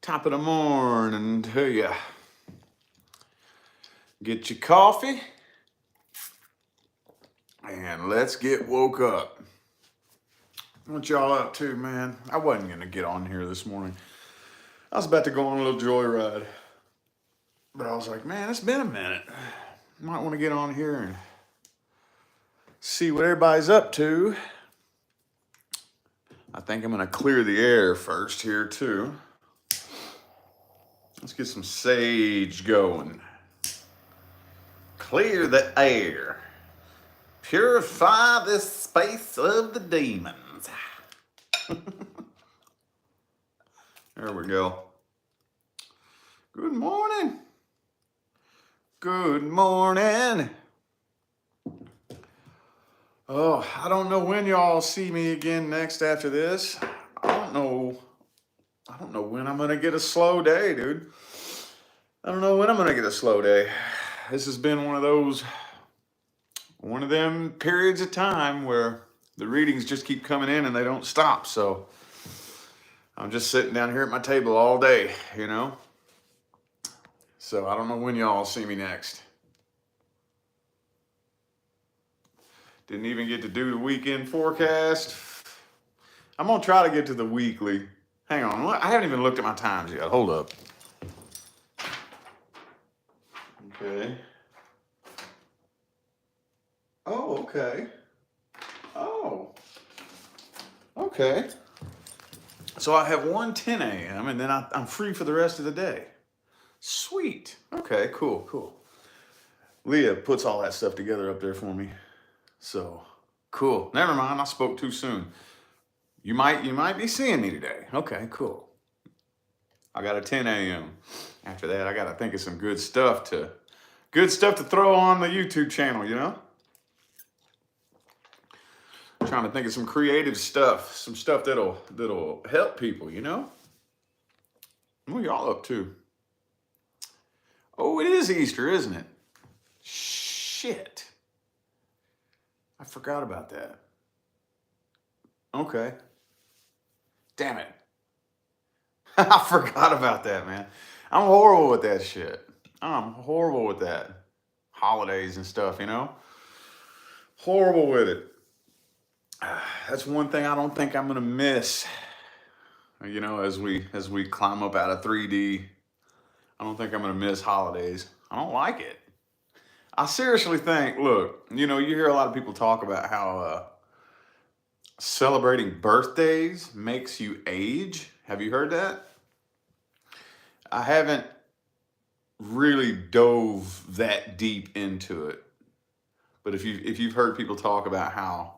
Top of the morning to ya. Get your coffee and let's get woke up. What y'all up to, man? I wasn't gonna get on here this morning. I was about to go on a little joyride, but I was like, man, it's been a minute. Might want to get on here and see what everybody's up to. I think I'm gonna clear the air first here too. Let's get some sage going. Clear the air. Purify this space of the demons. There we go. Good morning. Good morning. Oh, I don't know when y'all see me again next after this. I don't know when I'm gonna get a slow day, dude. I don't know when I'm gonna get a slow day. This has been one of them periods of time where the readings just keep coming in and they don't stop. So I'm just sitting down here at my table all day, you know? So I don't know when y'all see me next. Didn't even get to do the weekend forecast. I'm gonna try to get to the weekly. Hang on, I haven't even looked at my times yet. Hold up. Okay. Oh, okay. Oh. Okay. So I have one 10 a.m. and then I'm free for the rest of the day. Sweet. Okay, cool. Leah puts all that stuff together up there for me. So, cool. Never mind, I spoke too soon. You might be seeing me today. Okay, cool. I got a 10 a.m. After that, I got to think of some good stuff to throw on the YouTube channel, you know? I'm trying to think of some creative stuff, some stuff that'll help people, you know? What are y'all up to? Oh, it is Easter, isn't it? Shit. I forgot about that. Okay. Damn it. I forgot about that, man. I'm horrible with that shit. I'm horrible with that. Holidays and stuff, you know? Horrible with it. That's one thing I don't think I'm gonna miss. You know, as we climb up out of 3D, I don't think I'm gonna miss holidays. I don't like it. I seriously think, look, you know, you hear a lot of people talk about how celebrating birthdays makes you age. Have you heard that? I haven't really dove that deep into it. But if you've heard people talk about how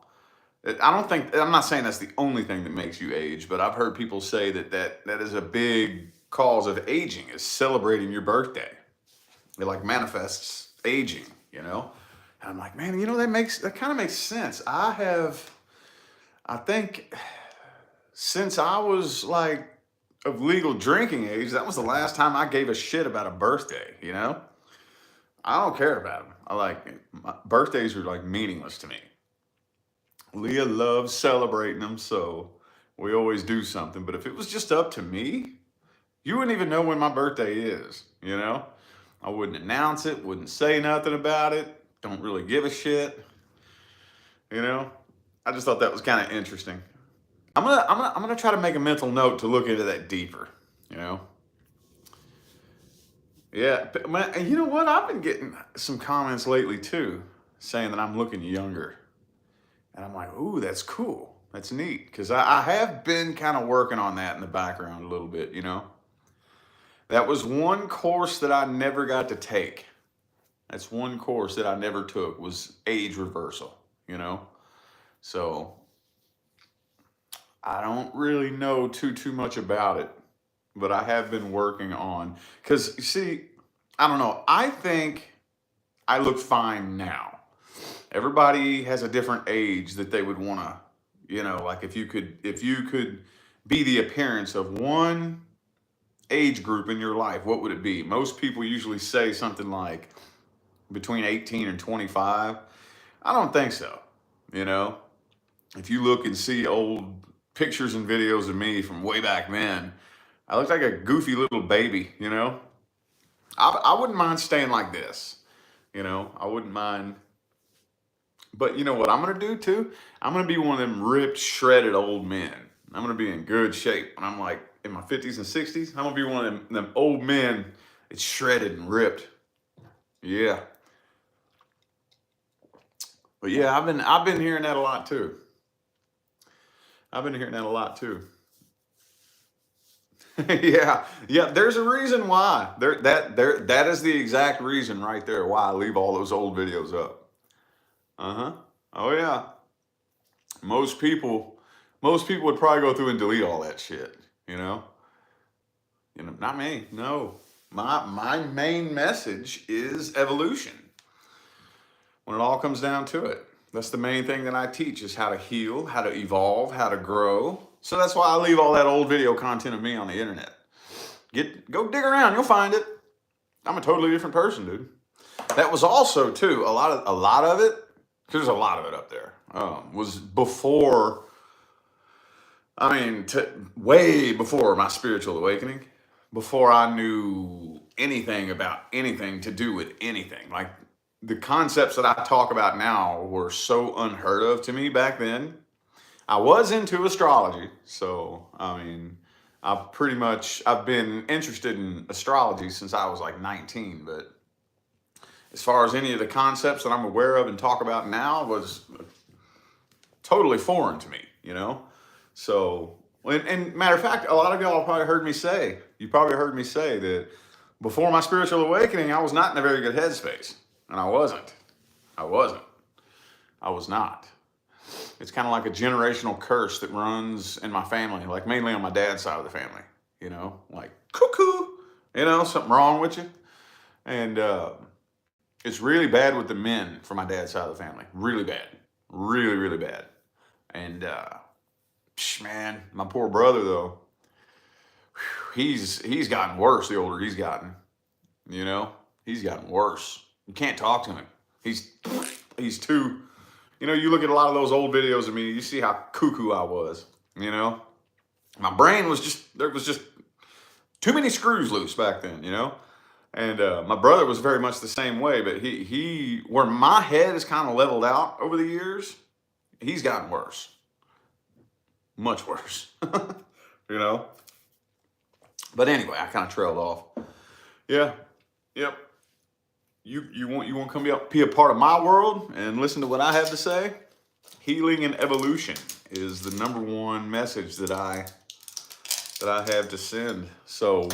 I'm not saying that's the only thing that makes you age, but I've heard people say that is a big cause of aging, is celebrating your birthday. It like manifests aging, you know? And I'm like, man, you know, that kind of makes sense. I think since I was like of legal drinking age, that was the last time I gave a shit about a birthday, you know? I don't care about them. Birthdays are like meaningless to me. Leah loves celebrating them, so we always do something. But if it was just up to me, you wouldn't even know when my birthday is, you know? I wouldn't announce it, wouldn't say nothing about it, don't really give a shit, you know? I just thought that was kind of interesting. I'm gonna try to make a mental note to look into that deeper, you know? Yeah, but you know what? I've been getting some comments lately too, saying that I'm looking younger. And I'm like, ooh, that's cool. That's neat. Because I have been kind of working on that in the background a little bit, you know? That was one course that I never got to take. That's one course that I never took, was age reversal, you know? So I don't really know too much about it, but I have been working on, because you see, I don't know, I think I look fine now. Everybody has a different age that they would want to, you know, like if you could be the appearance of one age group in your life, what would it be? Most people usually say something like between 18 and 25. I don't think so. You know, if you look and see old pictures and videos of me from way back then, I looked like a goofy little baby, you know. I wouldn't mind staying like this, you know. I wouldn't mind. But you know what I'm gonna do too? I'm gonna be one of them ripped, shredded old men. I'm gonna be in good shape. When I'm like in my 50s and 60s, I'm gonna be one of them old men that's shredded and ripped. Yeah. But yeah, I've been hearing that a lot too. I've been hearing that a lot too. Yeah, yeah. There's a reason why. That is the exact reason right there why I leave all those old videos up. Uh huh. Oh yeah. Most people, most people would probably go through and delete all that shit. You know. You know, not me. No. My main message is evolution. When it all comes down to it, that's the main thing that I teach is how to heal, how to evolve, how to grow. So that's why I leave all that old video content of me on the internet. Go dig around, you'll find it. I'm a totally different person, dude. That was also too a lot of it. There's a lot of it up there. Was before. I mean, way before my spiritual awakening, before I knew anything about anything to do with anything. Like the concepts that I talk about now were so unheard of to me back then. I was into astrology, so I mean, I've been interested in astrology since I was like 19, but as far as any of the concepts that I'm aware of and talk about now was totally foreign to me, you know? So, and matter of fact, a lot of y'all probably heard me say, you probably heard me say that before my spiritual awakening, I was not in a very good headspace. And I wasn't. I wasn't. I was not. It's kind of like a generational curse that runs in my family, like mainly on my dad's side of the family, you know, like cuckoo, you know, something wrong with you. And it's really bad with the men from my dad's side of the family. Really bad. Really, really bad. And man, my poor brother though, he's gotten worse the older he's gotten. You know, he's gotten worse. You can't talk to him. He's too. You know, you look at a lot of those old videos of me, you see how cuckoo I was. You know, my brain was just there was just too many screws loose back then. You know, and my brother was very much the same way. But he where my head has kind of leveled out over the years, he's gotten worse, much worse. You know. But anyway, I kind of trailed off. Yeah. Yep. You want to come be a part of my world and listen to what I have to say? Healing and evolution is the number one message that I have to send. So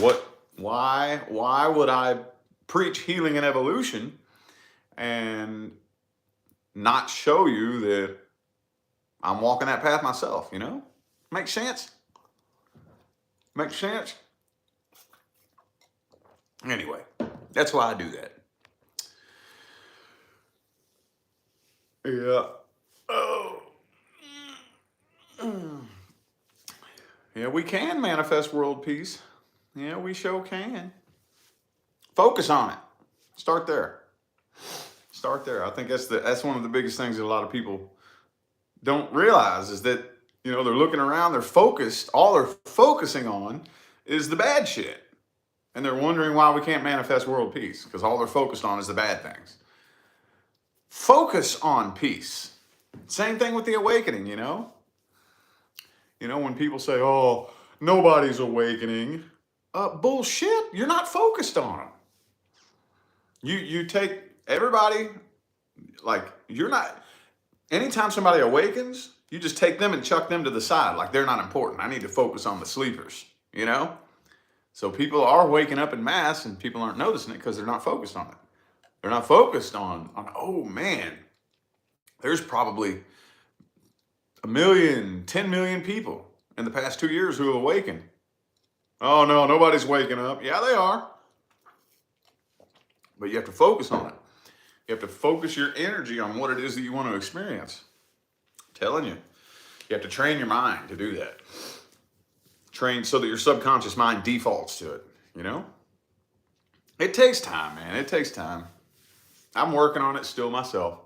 why would I preach healing and evolution and not show you that I'm walking that path myself, you know? Makes sense? Makes sense? Anyway, that's why I do that. Yeah. Oh. Yeah, we can manifest world peace. Yeah, we sure can. Focus on it. Start there. Start there. I think that's one of the biggest things that a lot of people don't realize is that, you know, they're looking around, they're focused, all they're focusing on is the bad shit. And they're wondering why we can't manifest world peace because all they're focused on is the bad things. Focus on peace. Same thing with the awakening, you know? You know, when people say, oh, nobody's awakening, bullshit, you're not focused on them. You take everybody, like, you're not, anytime somebody awakens, you just take them and chuck them to the side, like they're not important. I need to focus on the sleepers, you know? So people are waking up in mass and people aren't noticing it because they're not focused on it. They're not focused on, oh man, there's probably 1 million, 10 million people in the past 2 years who have awakened. Oh no, nobody's waking up. Yeah, they are. But you have to focus on it. You have to focus your energy on what it is that you want to experience. I'm telling you, you have to train your mind to do that. Train so that your subconscious mind defaults to it, you know? It takes time, man. It takes time. I'm working on it still myself.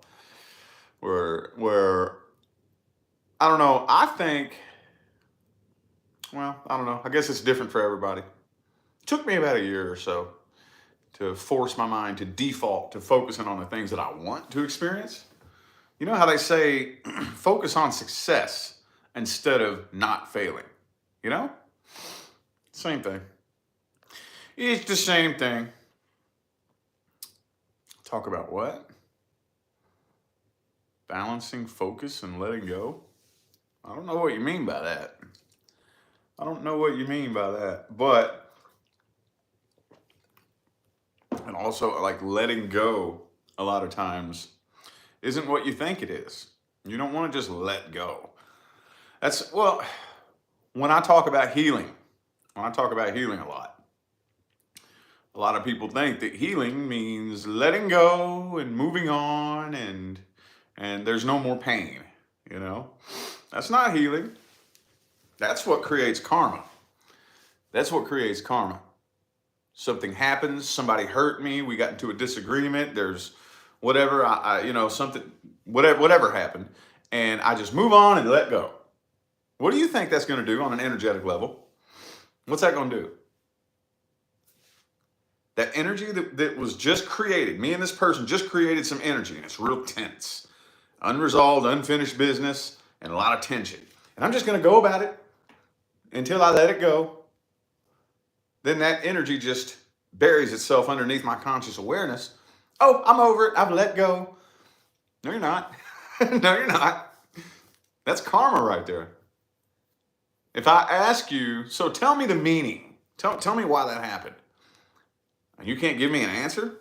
Where I don't know, I think Well, I don't know. I guess it's different for everybody. It took me about a year or so to force my mind to default to focusing on the things that I want to experience. You know how they say focus on success instead of not failing? You know? Same thing. It's the same thing. Talk about what? Balancing focus and letting go? I don't know what you mean by that. I don't know what you mean by that. But, and also like letting go a lot of times isn't what you think it is. You don't want to just let go. That's, well, when I talk about healing, when I talk about healing a lot of people think that healing means letting go and moving on and there's no more pain, you know? That's not healing. That's what creates karma. That's what creates karma. Something happens, somebody hurt me, we got into a disagreement, there's whatever, something, whatever happened, and I just move on and let go. What do you think that's going to do on an energetic level? What's that going to do? That energy that was just created, me and this person just created some energy, and it's real tense, unresolved, unfinished business, and a lot of tension. And I'm just going to go about it until I let it go. Then that energy just buries itself underneath my conscious awareness. Oh, I'm over it. I've let go. No, you're not. No, you're not. That's karma right there. If I ask you, so tell me the meaning. Tell me why that happened. And you can't give me an answer?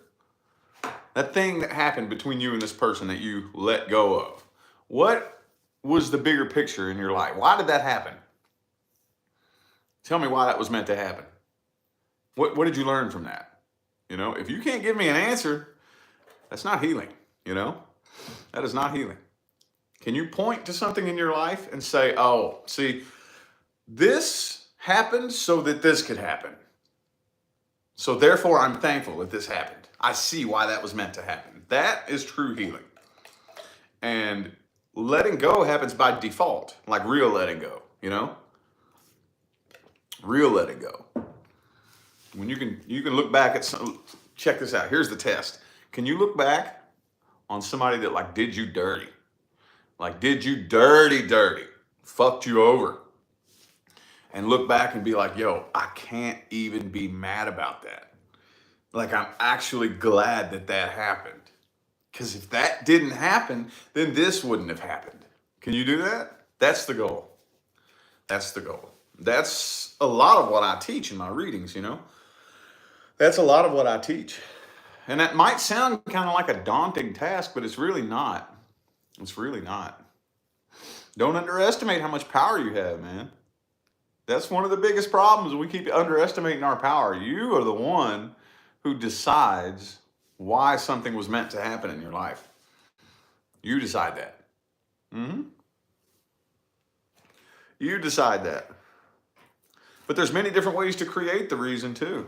That thing that happened between you and this person that you let go of. What was the bigger picture in your life? Why did that happen? Tell me why that was meant to happen. What did you learn from that? You know, if you can't give me an answer, that's not healing, you know? That is not healing. Can you point to something in your life and say, oh, see, this happened so that this could happen. So therefore, I'm thankful that this happened. I see why that was meant to happen. That is true healing. And letting go happens by default, like real letting go, you know? Real letting go. When you can look back at some, check this out. Here's the test. Can you look back on somebody that like did you dirty? Like did you dirty, fucked you over. And look back and be like, yo, I can't even be mad about that. Like I'm actually glad that that happened. Because if that didn't happen, then this wouldn't have happened. Can you do that? That's the goal. That's the goal. That's a lot of what I teach in my readings, you know? That's a lot of what I teach. And that might sound kind of like a daunting task, but it's really not. It's really not. Don't underestimate how much power you have, man. That's one of the biggest problems. We keep underestimating our power. You are the one who decides why something was meant to happen in your life. You decide that. Mm-hmm. You decide that. But there's many different ways to create the reason too.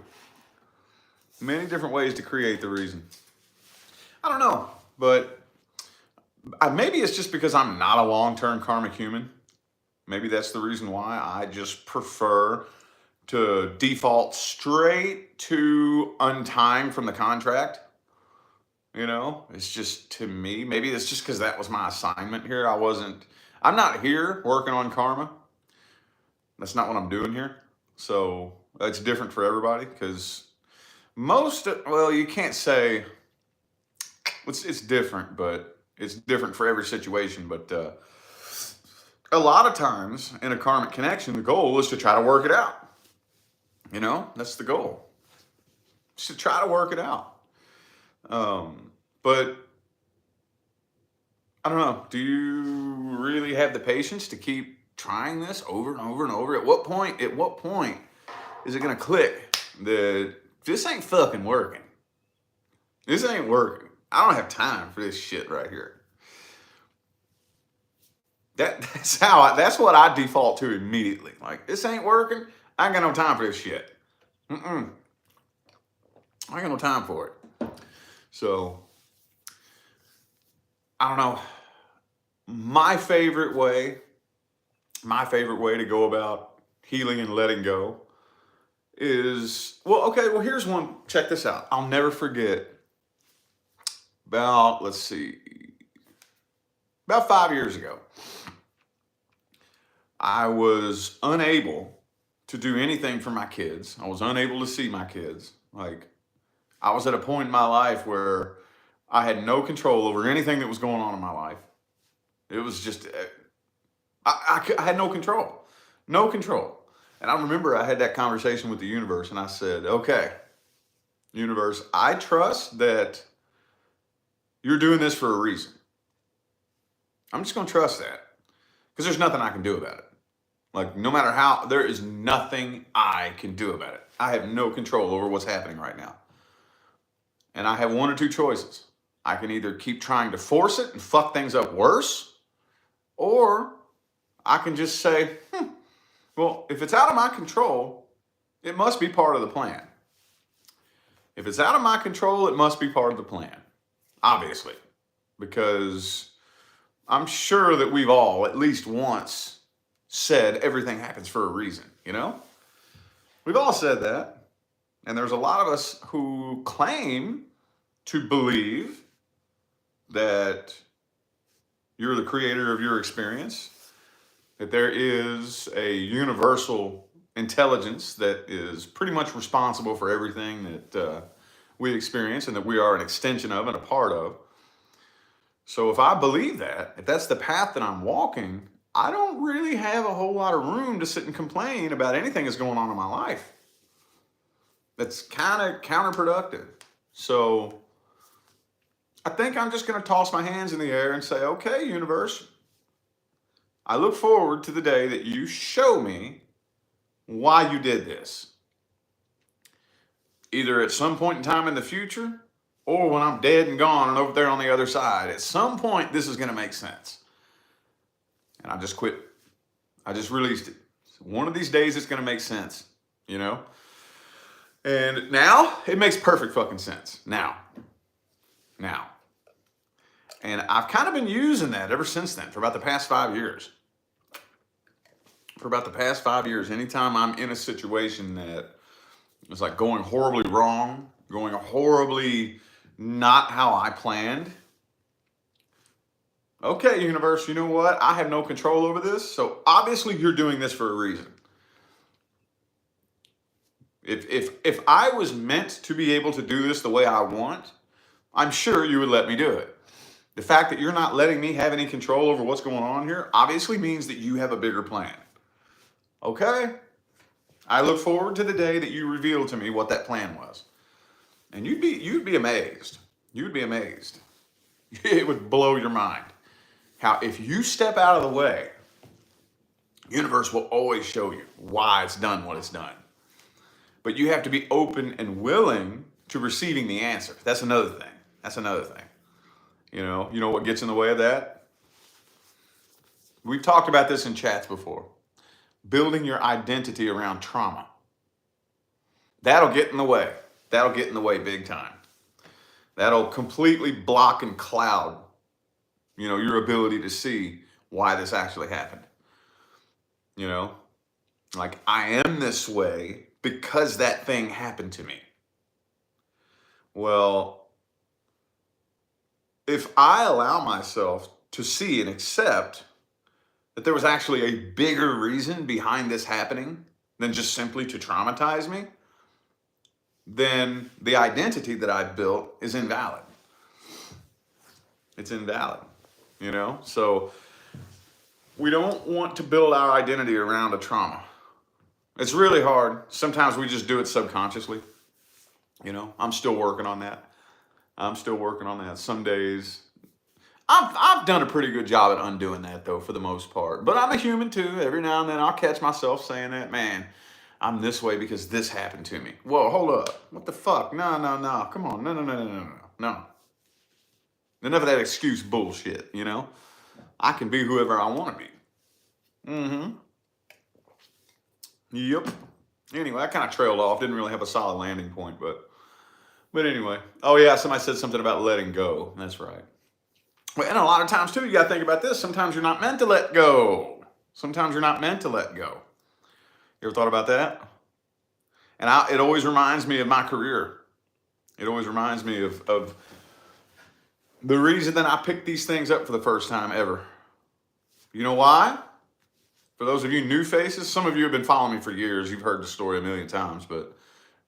Many different ways to create the reason. I don't know, but maybe it's just because I'm not a long-term karmic human. Maybe that's the reason why I just prefer to default straight to untying from the contract. You know, it's just to me, maybe it's just because that was my assignment here. I'm not here working on karma. That's not what I'm doing here. So that's different for everybody because you can't say it's different, but it's different for every situation. But a lot of times in a karmic connection, the goal is to try to work it out. You know, that's the goal. Just to try to work it out. But I don't know. Do you really have the patience to keep trying this over and over and over? At what point is it going to click that this ain't fucking working? This ain't working. I don't have time for this shit right here. That's what I default to immediately. Like, this ain't working. I ain't got no time for this shit. I ain't got no time for it. So, I don't know. My favorite way to go about healing and letting go is, well, okay, well, here's one. Check this out. I'll never forget about, let's see, about 5 years ago, I was unable to do anything for my kids. I was unable to see my kids. Like, I was at a point in my life where I had no control over anything that was going on in my life. It was just, I had no control. No control. And I remember I had that conversation with the universe and I said, okay, universe, I trust that you're doing this for a reason. I'm just going to trust that because there's nothing I can do about it. Like, no matter how, there is nothing I can do about it. I have no control over what's happening right now. And I have one or two choices. I can either keep trying to force it and fuck things up worse, or I can just say, well, if it's out of my control, it must be part of the plan. If it's out of my control, it must be part of the plan. Obviously. Because I'm sure that we've all, at least once, said everything happens for a reason, you know? We've all said that. And there's a lot of us who claim to believe that you're the creator of your experience, that there is a universal intelligence that is pretty much responsible for everything that we experience and that we are an extension of and a part of. So if I believe that, if that's the path that I'm walking, I don't really have a whole lot of room to sit and complain about anything that's going on in my life. That's kind of counterproductive. So I think I'm just going to toss my hands in the air and say, okay, universe, I look forward to the day that you show me why you did this. Either at some point in time in the future, or when I'm dead and gone and over there on the other side. At some point, this is going to make sense. And I just quit. I just released it. One of these days, it's going to make sense, you know? And now, it makes perfect fucking sense. Now. And I've kind of been using that ever since then, for about the past 5 years. For about the past 5 years, anytime I'm in a situation that is like going horribly wrong, going horribly not how I planned. Okay, universe, you know what? I have no control over this, so obviously you're doing this for a reason. If I was meant to be able to do this the way I want, I'm sure you would let me do it. The fact that you're not letting me have any control over what's going on here obviously means that you have a bigger plan. Okay? I look forward to the day that you reveal to me what that plan was. And you'd be amazed. You'd be amazed. It would blow your mind. How if you step out of the way, universe will always show you why it's done what it's done. But you have to be open and willing to receiving the answer. That's another thing. You know what gets in the way of that? We've talked about this in chats before. Building your identity around trauma. That'll get in the way. That'll get in the way big time. That'll completely block and cloud, your ability to see why this actually happened. Like, I am this way because that thing happened to me. Well, if I allow myself to see and accept that there was actually a bigger reason behind this happening than just simply to traumatize me, then the identity that I built is invalid. It's invalid, So we don't want to build our identity around a trauma. It's really hard. Sometimes we just do it subconsciously. I'm still working on that. Some days I've done a pretty good job at undoing that, though, for the most part. But I'm a human too. Every now and then I'll catch myself saying that, man, I'm this way because this happened to me. Whoa, hold up. What the fuck? No. Come on. No. Enough of that excuse bullshit, I can be whoever I want to be. Yep. Anyway, I kind of trailed off. Didn't really have a solid landing point, but anyway. Oh, yeah, somebody said something about letting go. That's right. Well, and a lot of times, too, you got to think about this. Sometimes you're not meant to let go. You ever thought about that? And it always reminds me of my career. It always reminds me of the reason that I picked these things up for the first time ever. You know why? For those of you new faces, some of you have been following me for years. You've heard the story a million times, but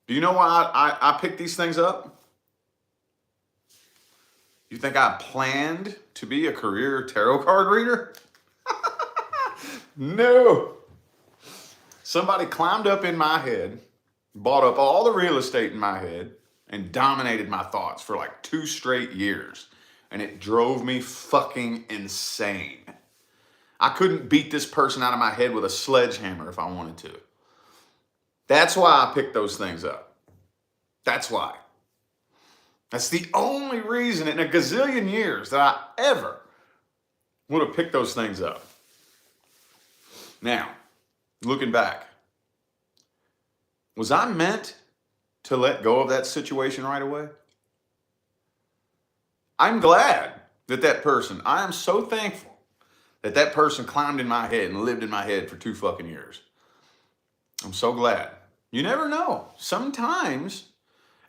do you know why I picked these things up? You think I planned to be a career tarot card reader? No. Somebody climbed up in my head, bought up all the real estate in my head, and dominated my thoughts for like 2 straight years. And it drove me fucking insane. I couldn't beat this person out of my head with a sledgehammer if I wanted to. That's why I picked those things up. That's why. That's the only reason in a gazillion years that I ever would have picked those things up. Now, looking back, was I meant to let go of that situation right away? I'm glad that person, I am so thankful that person climbed in my head and lived in my head for 2 fucking years. I'm so glad. You never know. Sometimes,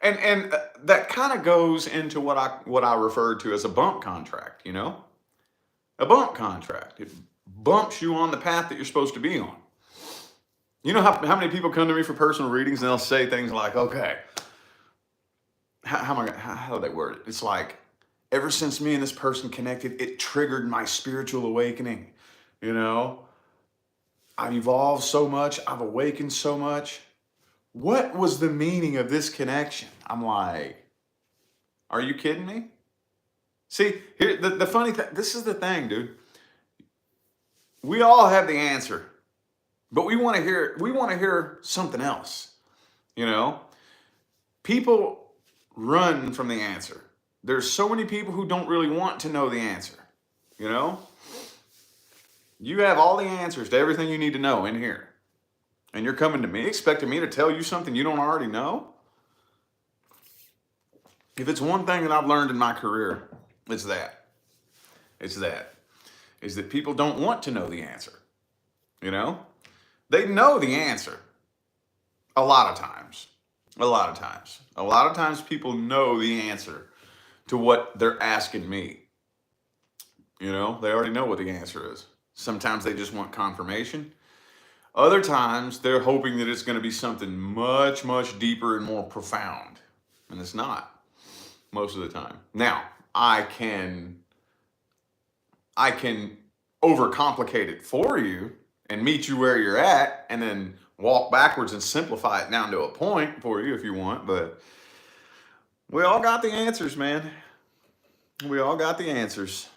and that kind of goes into what I referred to as a bump contract, you know? A bump contract. It bumps you on the path that you're supposed to be on. You know how many people come to me for personal readings and they'll say things like, okay, how do they word it? It's like, ever since me and this person connected, it triggered my spiritual awakening. You know, I've evolved so much. I've awakened so much. What was the meaning of this connection? I'm like, are you kidding me? See, here, the funny thing, this is the thing, dude. We all have the answer, but we want to hear something else. You know, people run from the answer. There's so many people who don't really want to know the answer. You know, you have all the answers to everything you need to know in here. And you're coming to me expecting me to tell you something you don't already know? If it's one thing that I've learned in my career, it's that. Is that people don't want to know the answer. You know? They know the answer. A lot of times. A lot of times people know the answer to what they're asking me. You know, they already know what the answer is. Sometimes they just want confirmation. Other times they're hoping that it's going to be something much, much deeper and more profound. And it's not most of the time. Now, I can overcomplicate it for you and meet you where you're at and then walk backwards and simplify it down to a point for you if you want. But we all got the answers, man. We all got the answers.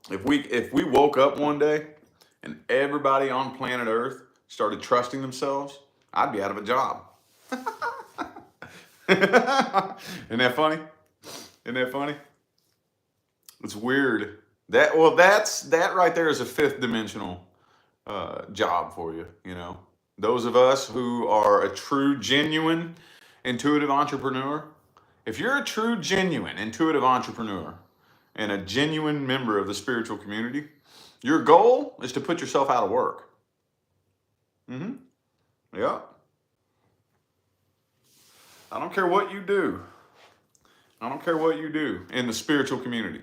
If we woke up one day and everybody on planet Earth started trusting themselves, I'd be out of a job. Isn't that funny? Isn't that funny? It's weird. That right there is a 5th dimensional job for you. You know, those of us who are a true, genuine, intuitive entrepreneur. If you're a true, genuine, intuitive entrepreneur and a genuine member of the spiritual community, your goal is to put yourself out of work. Yeah. I don't care what you do. I don't care what you do in the spiritual community.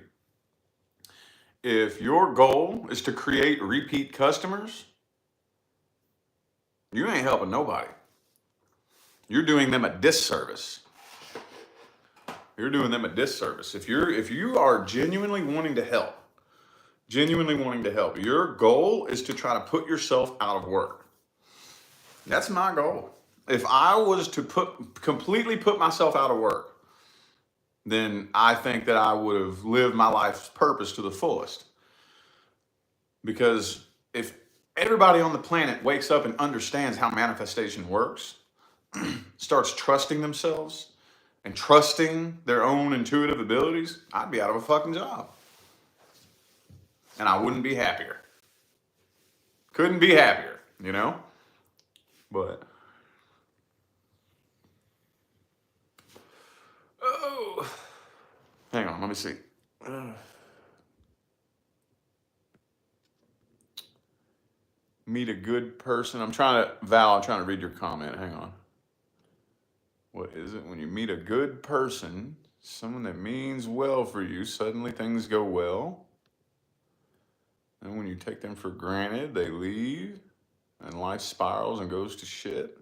If your goal is to create repeat customers, you ain't helping nobody. You're doing them a disservice. You're doing them a disservice. If you are genuinely wanting to help, your goal is to try to put yourself out of work. That's my goal. If I was to completely put myself out of work, then I think that I would have lived my life's purpose to the fullest. Because if everybody on the planet wakes up and understands how manifestation works, starts trusting themselves and trusting their own intuitive abilities, I'd be out of a fucking job. And I wouldn't be happier. Couldn't be happier, you know? But, oh, hang on, let me see. meet a good person. I'm trying to read your comment. Hang on. What is it? When you meet a good person, someone that means well for you, suddenly things go well. And when you take them for granted, they leave and life spirals and goes to shit.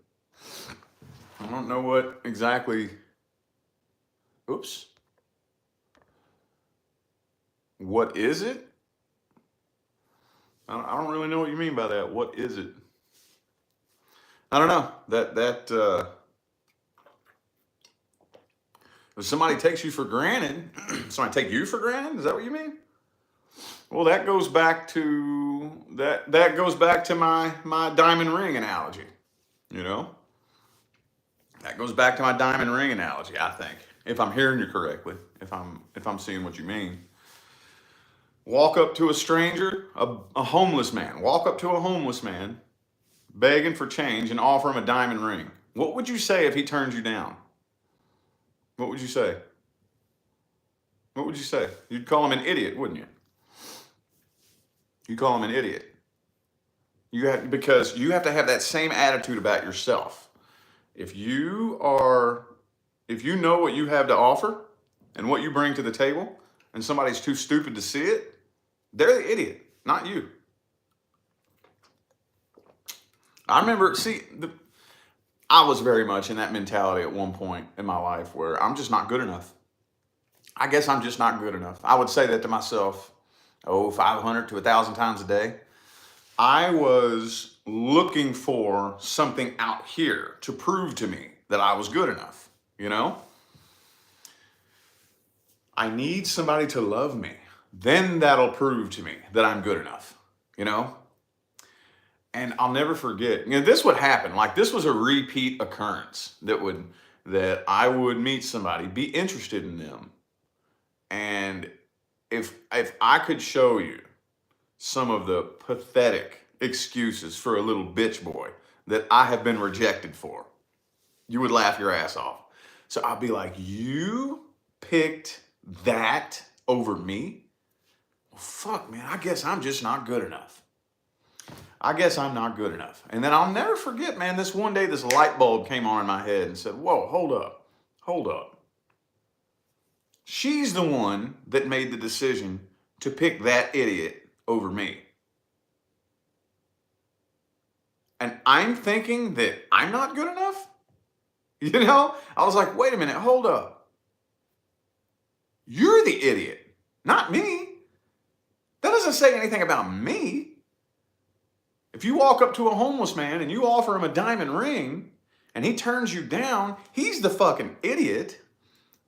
I don't know what exactly. Oops. What is it? I don't really know what you mean by that. What is it? I don't know. If somebody takes you for granted, somebody take you for granted? Is that what you mean? Well, that goes back to my diamond ring analogy. You know, that goes back to my diamond ring analogy. I think, if I'm hearing you correctly, if I'm seeing what you mean. Walk up to a stranger, a homeless man. Walk up to a homeless man, begging for change, and offer him a diamond ring. What would you say if he turns you down? What would you say? What would you say? You'd call him an idiot, wouldn't you? You call him an idiot. Because you have to have that same attitude about yourself. If you know what you have to offer and what you bring to the table, and somebody's too stupid to see it, they're the idiot, not you. I remember, I was very much in that mentality at one point in my life where I'm just not good enough. I guess I'm just not good enough. I would say that to myself, 500 to 1,000 times a day. I was looking for something out here to prove to me that I was good enough, you know? I need somebody to love me. Then that'll prove to me that I'm good enough, you know? And I'll never forget, this would happen. Like, this was a repeat occurrence that I would meet somebody, be interested in them. And if I could show you some of the pathetic excuses for a little bitch boy that I have been rejected for, you would laugh your ass off. So I'd be like, you picked that over me? Well, fuck, man, I guess I'm just not good enough. I guess I'm not good enough. And then I'll never forget, man, this one day, this light bulb came on in my head and said, whoa, hold up. She's the one that made the decision to pick that idiot over me. And I'm thinking that I'm not good enough? You know? I was like, wait a minute, hold up. You're the idiot, not me. That doesn't say anything about me. If you walk up to a homeless man and you offer him a diamond ring and he turns you down, he's the fucking idiot.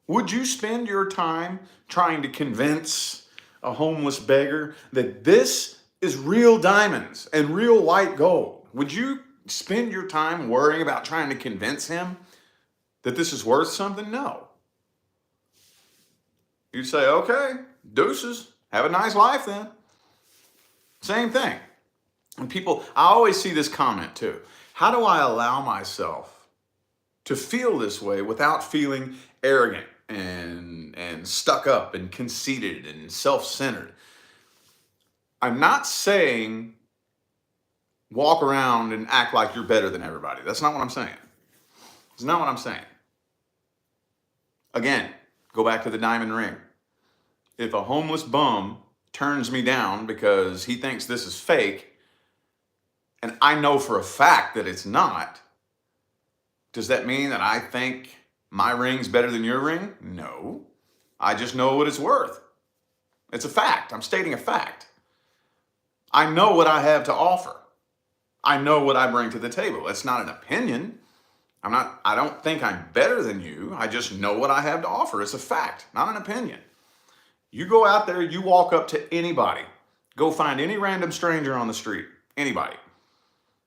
Would you spend your time trying to convince a homeless beggar that this is real diamonds and real white gold? Would you spend your time worrying about trying to convince him that this is worth something? No. You'd say, okay, deuces, have a nice life then. Same thing. And people, I always see this comment too. How do I allow myself to feel this way without feeling arrogant and stuck up and conceited and self-centered? I'm not saying walk around and act like you're better than everybody. That's not what I'm saying. It's not what I'm saying. Again, go back to the diamond ring. If a homeless bum turns me down because he thinks this is fake, and I know for a fact that it's not, does that mean that I think my ring's better than your ring? No. I just know what it's worth. It's a fact. I'm stating a fact. I know what I have to offer. I know what I bring to the table. It's not an opinion. I don't think I'm better than you. I just know what I have to offer. It's a fact, not an opinion. You go out there, you walk up to anybody, go find any random stranger on the street, anybody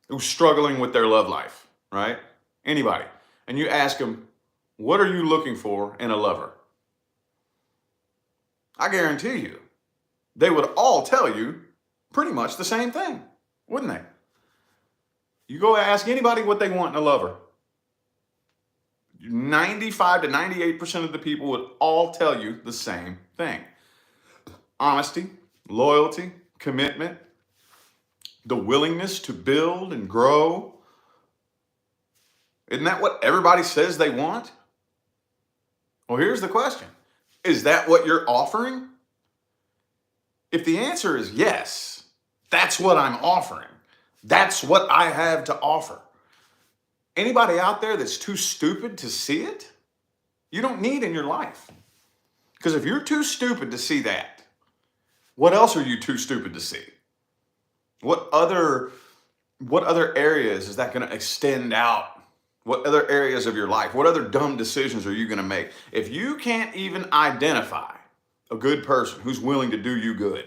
who's struggling with their love life, right? Anybody. And you ask them, what are you looking for in a lover? I guarantee you, they would all tell you pretty much the same thing, wouldn't they? You go ask anybody what they want in a lover. 95 to 98% of the people would all tell you the same thing. Honesty, loyalty, commitment, the willingness to build and grow. Isn't that what everybody says they want? Well, here's the question. Is that what you're offering? If the answer is yes, that's what I'm offering. That's what I have to offer. Anybody out there that's too stupid to see it, you don't need in your life. Because if you're too stupid to see that, what else are you too stupid to see? What other areas is that going to extend out? What other areas of your life? What other dumb decisions are you going to make? If you can't even identify a good person who's willing to do you good,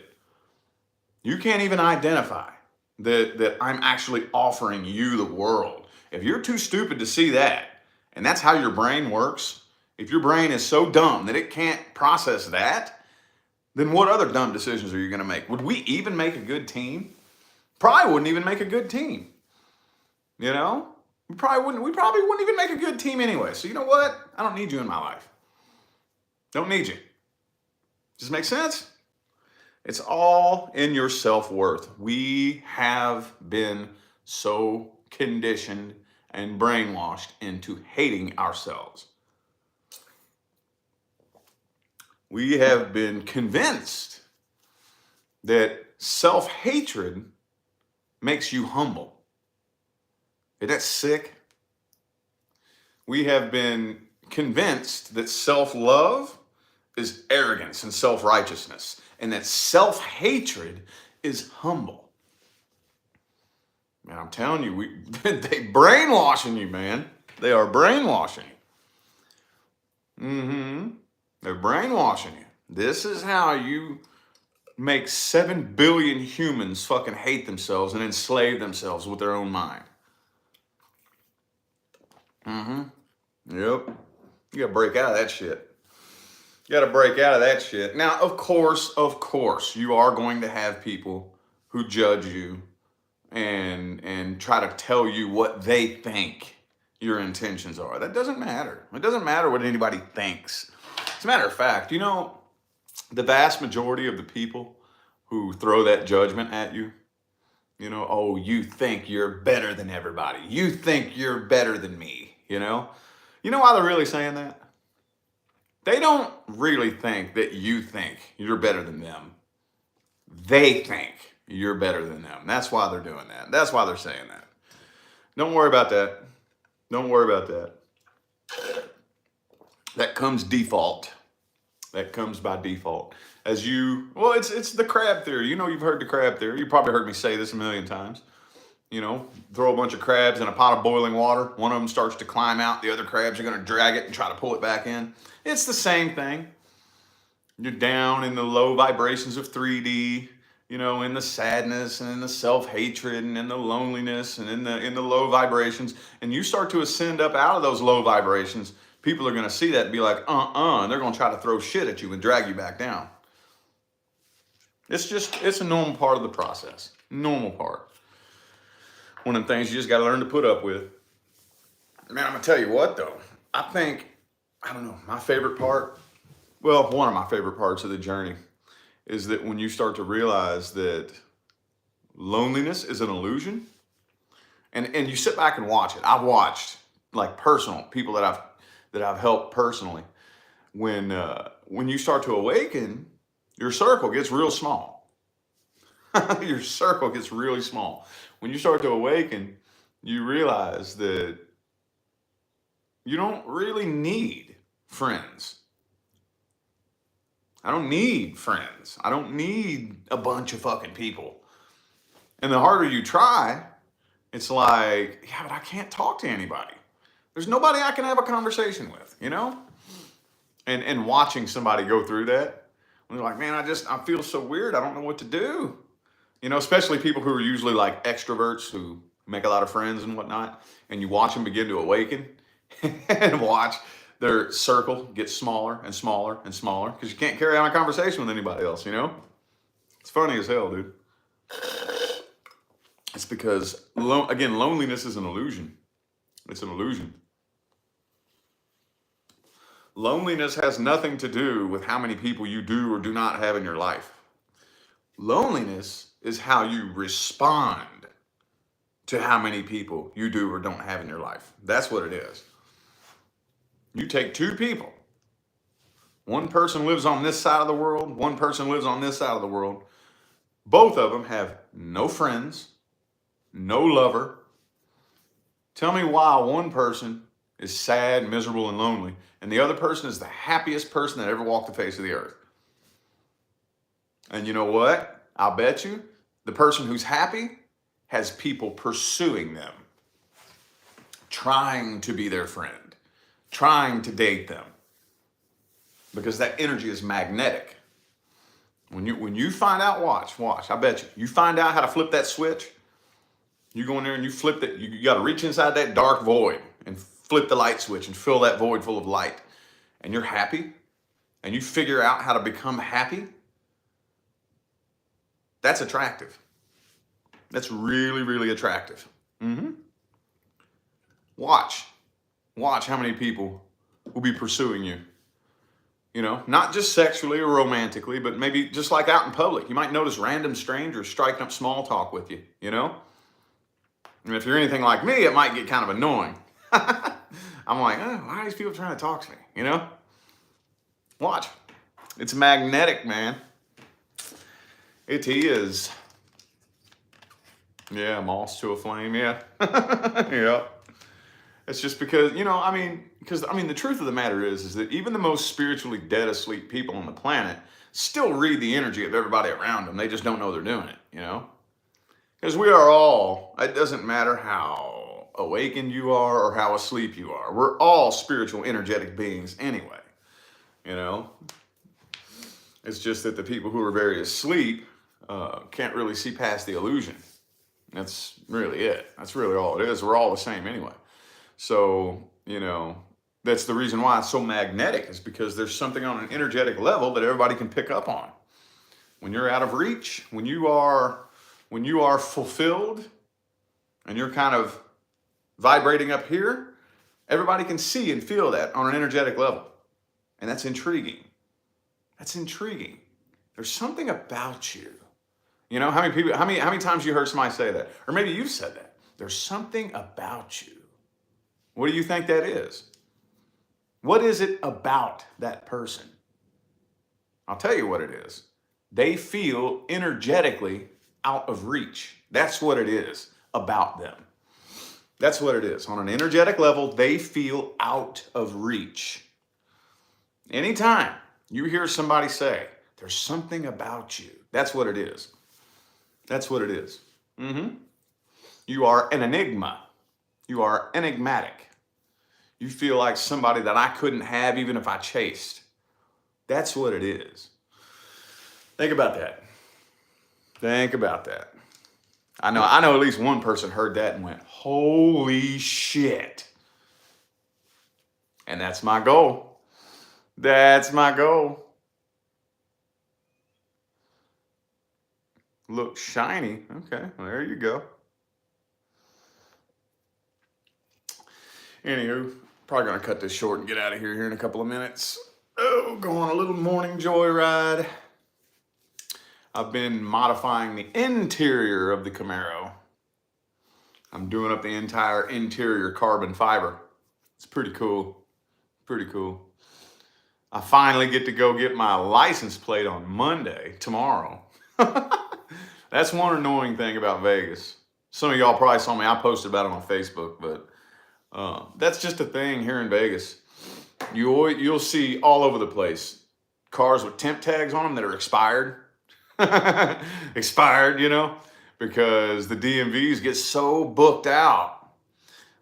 you can't even identify that I'm actually offering you the world. If you're too stupid to see that, and that's how your brain works, if your brain is so dumb that it can't process that, then what other dumb decisions are you going to make? Would we even make a good team? Probably wouldn't even make a good team. You know? We probably wouldn't even make a good team anyway. So you know what? I don't need you in my life. Don't need you. Does it make sense? It's all in your self-worth. We have been so conditioned and brainwashed into hating ourselves. We have been convinced that self-hatred makes you humble. Isn't that sick? We have been convinced that self-love is arrogance and self-righteousness, and that self-hatred is humble. Man, I'm telling you, they brainwashing you, man. They are brainwashing you. They're brainwashing you. This is how you make 7 billion humans fucking hate themselves and enslave themselves with their own mind. Yep. You gotta break out of that shit. You gotta break out of that shit. Now, of course, you are going to have people who judge you and try to tell you what they think your intentions are. That doesn't matter. It doesn't matter what anybody thinks. As a matter of fact, you know, the vast majority of the people who throw that judgment at you, you know, oh, you think you're better than everybody. You think you're better than me, you know? You know why they're really saying that? They don't really think that you think you're better than them. They think you're better than them. That's why they're doing that. That's why they're saying that. Don't worry about that. Don't worry about that. That comes default. That comes by default. It's the crab theory. You know, you've heard the crab theory. You probably heard me say this a million times. You know, throw a bunch of crabs in a pot of boiling water. One of them starts to climb out. The other crabs are going to drag it and try to pull it back in. It's the same thing. You're down in the low vibrations of 3D, you know, in the sadness and in the self-hatred and in the loneliness and in the low vibrations. And you start to ascend up out of those low vibrations. People are going to see that and be like, and they're going to try to throw shit at you and drag you back down. It's a normal part of the process. Normal part. One of the things you just got to learn to put up with. Man, I'm going to tell you what, though. My favorite part, one of my favorite parts of the journey is that when you start to realize that loneliness is an illusion, and you sit back and watch it. I've watched, like, personal people that I've helped personally. When you start to awaken, your circle gets real small. Your circle gets really small. When you start to awaken, you realize that you don't really need friends. I don't need friends. I don't need a bunch of fucking people. And the harder you try, it's like, yeah, but I can't talk to anybody. There's nobody I can have a conversation with, you know? And watching somebody go through that, when they're like, man, I feel so weird. I don't know what to do. You know, especially people who are usually like extroverts who make a lot of friends and whatnot. And you watch them begin to awaken and watch their circle get smaller and smaller and smaller because you can't carry on a conversation with anybody else, you know? It's funny as hell, dude. It's because, again, loneliness is an illusion. It's an illusion. Loneliness has nothing to do with how many people you do or do not have in your life. Loneliness is how you respond to how many people you do or don't have in your life. That's what it is. You take two people. One person lives on this side of the world, one person lives on this side of the world. Both of them have no friends, no lover. Tell me why one person is sad, miserable, and lonely, and the other person is the happiest person that ever walked the face of the earth. And you know what? I'll bet you the person who's happy has people pursuing them, trying to be their friend, trying to date them, because that energy is magnetic. When you find out, watch, I bet you find out how to flip that switch. You go in there and you flip it. You got to reach inside that dark void and flip the light switch and fill that void full of light. And you're happy, and you figure out how to become happy. That's attractive. That's really, really attractive. Watch how many people will be pursuing you. You know, not just sexually or romantically, but maybe just like out in public. You might notice random strangers striking up small talk with you, you know? And if you're anything like me, it might get kind of annoying. I'm like, oh, why are these people trying to talk to me, you know? Watch. It's magnetic, man. It is. Yeah, moss to a flame, yeah. Yeah. It's just because, the truth of the matter is that even the most spiritually dead asleep people on the planet still read the energy of everybody around them. They just don't know they're doing it, you know? Because we are all, it doesn't matter how awakened you are or how asleep you are. We're all spiritual, energetic beings anyway, you know? It's just that the people who are very asleep can't really see past the illusion. That's really it. That's really all it is. We're all the same anyway. So, that's the reason why it's so magnetic, is because there's something on an energetic level that everybody can pick up on. When you're out of reach, when you are fulfilled and you're kind of vibrating up here, everybody can see and feel that on an energetic level. And that's intriguing. That's intriguing. There's something about you. You know, how many times you heard somebody say that? Or maybe you've said that. There's something about you. What do you think that is? What is it about that person? I'll tell you what it is. They feel energetically out of reach. That's what it is about them. That's what it is. On an energetic level, they feel out of reach. Anytime you hear somebody say, there's something about you, that's what it is. That's what it is. You are an enigma. You are enigmatic. You feel like somebody that I couldn't have even if I chased. That's what it is. Think about that. Think about that. I know at least one person heard that and went, holy shit. And that's my goal. That's my goal. Look shiny. Okay, well, there you go. Anywho, probably gonna cut this short and get out of here in a couple of minutes. Oh, go on a little morning joyride. I've been modifying the interior of the Camaro. I'm doing up the entire interior carbon fiber. It's pretty cool. Pretty cool. I finally get to go get my license plate on Monday, tomorrow. That's one annoying thing about Vegas. Some of y'all probably saw me, I posted about it on Facebook, but that's just a thing here in Vegas. You'll see all over the place cars with temp tags on them that are expired. Expired, because the DMVs get so booked out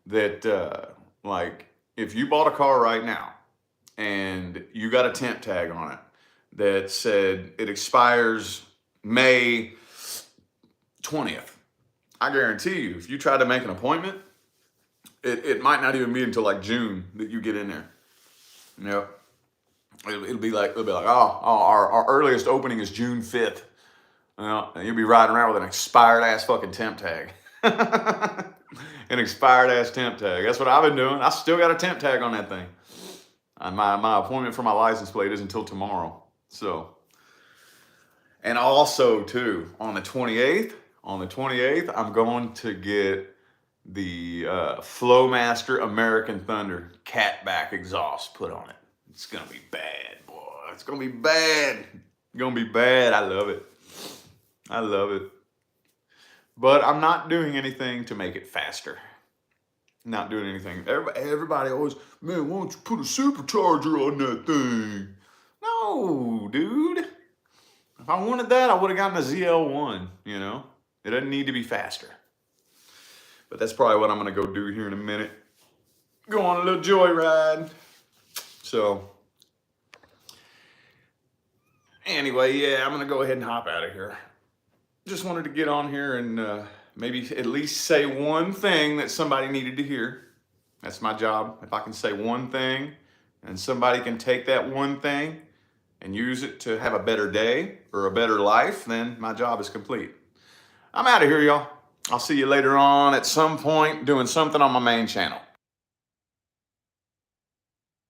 that like if you bought a car right now and you got a temp tag on it that said it expires May 20th, I guarantee you, if you try to make an appointment, it might not even be until like June that you get in there. Yep. It'll be like, oh, our earliest opening is June 5th. And you'll be riding around with an expired ass fucking temp tag. An expired ass temp tag. That's what I've been doing. I still got a temp tag on that thing. And my appointment for my license plate is until tomorrow. So, And also too, on the 28th, I'm going to get the Flowmaster American Thunder catback exhaust put on it. It's gonna be bad, boy. It's gonna be bad. It's gonna be bad. I love it. I love it. But I'm not doing anything to make it faster. Not doing anything. Everybody always, man, why don't you put a supercharger on that thing? No, dude. If I wanted that, I would have gotten a ZL1, you know? It doesn't need to be faster. But that's probably what I'm gonna go do here in a minute. Go on a little joyride. So, anyway, yeah, I'm gonna go ahead and hop out of here. Just wanted to get on here and maybe at least say one thing that somebody needed to hear. That's my job. If I can say one thing and somebody can take that one thing and use it to have a better day or a better life, then my job is complete. I'm out of here, y'all. I'll see you later on at some point doing something on my main channel.